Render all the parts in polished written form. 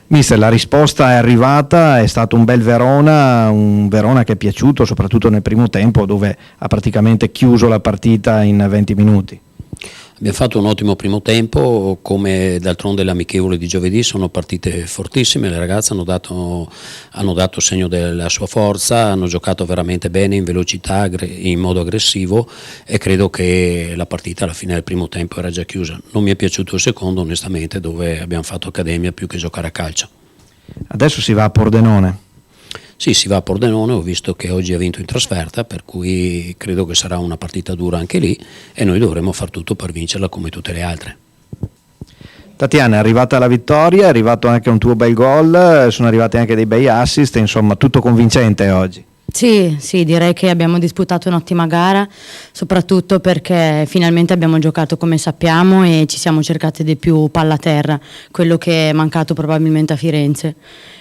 Mister, la risposta è arrivata, è stato un bel Verona, un Verona che è piaciuto soprattutto nel primo tempo, dove ha praticamente chiuso la partita in 20 minuti. Abbiamo fatto un ottimo primo tempo, come d'altronde le amichevoli di giovedì sono partite fortissime, le ragazze hanno dato segno della sua forza, hanno giocato veramente bene in velocità, in modo aggressivo, e credo che la partita alla fine del primo tempo era già chiusa. Non mi è piaciuto il secondo, onestamente, dove abbiamo fatto accademia più che giocare a calcio. Adesso si va a Pordenone. Sì, si va a Pordenone, ho visto che oggi ha vinto in trasferta, per cui credo che sarà una partita dura anche lì e noi dovremo far tutto per vincerla come tutte le altre. Tatiana, è arrivata la vittoria, è arrivato anche un tuo bel gol, sono arrivati anche dei bei assist, insomma tutto convincente oggi. Sì, direi che abbiamo disputato un'ottima gara, soprattutto perché finalmente abbiamo giocato come sappiamo e ci siamo cercati di più palla a terra, quello che è mancato probabilmente a Firenze.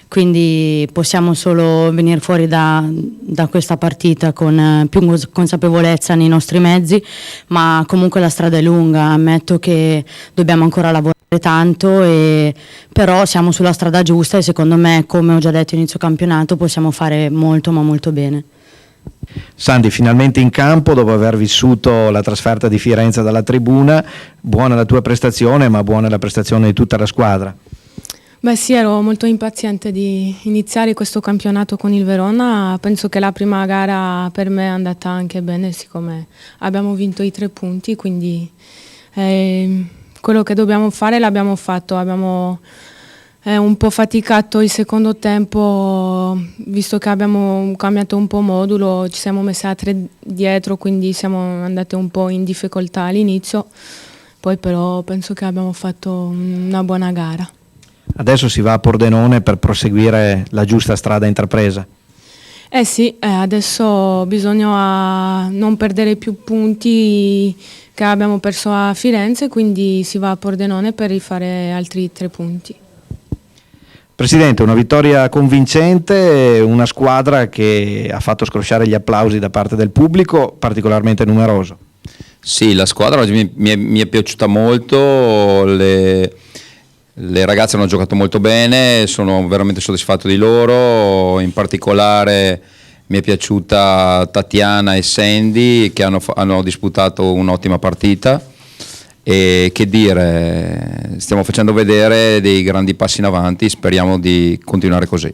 Quindi possiamo solo venire fuori da questa partita con più consapevolezza nei nostri mezzi, ma comunque la strada è lunga, ammetto che dobbiamo ancora lavorare tanto, però siamo sulla strada giusta e secondo me, come ho già detto inizio campionato, possiamo fare molto ma molto bene. Sandi, finalmente in campo dopo aver vissuto la trasferta di Firenze dalla tribuna, buona la tua prestazione, ma buona la prestazione di tutta la squadra. Beh sì, ero molto impaziente di iniziare questo campionato con il Verona, penso che la prima gara per me è andata anche bene, siccome abbiamo vinto i 3 punti, quindi quello che dobbiamo fare l'abbiamo fatto, abbiamo un po' faticato il secondo tempo, visto che abbiamo cambiato un po' modulo, ci siamo messi a 3 dietro, quindi siamo andati un po' in difficoltà all'inizio, poi però penso che abbiamo fatto una buona gara. Adesso si va a Pordenone per proseguire la giusta strada intrapresa. Sì, adesso bisogna non perdere più punti che abbiamo perso a Firenze, quindi si va a Pordenone per rifare altri 3 punti. Presidente, una vittoria convincente, una squadra che ha fatto scrosciare gli applausi da parte del pubblico, particolarmente numeroso. Sì, la squadra oggi mi è piaciuta molto, le ragazze hanno giocato molto bene, sono veramente soddisfatto di loro, in particolare mi è piaciuta Tatiana e Sandy che hanno disputato un'ottima partita e che dire, stiamo facendo vedere dei grandi passi in avanti, speriamo di continuare così.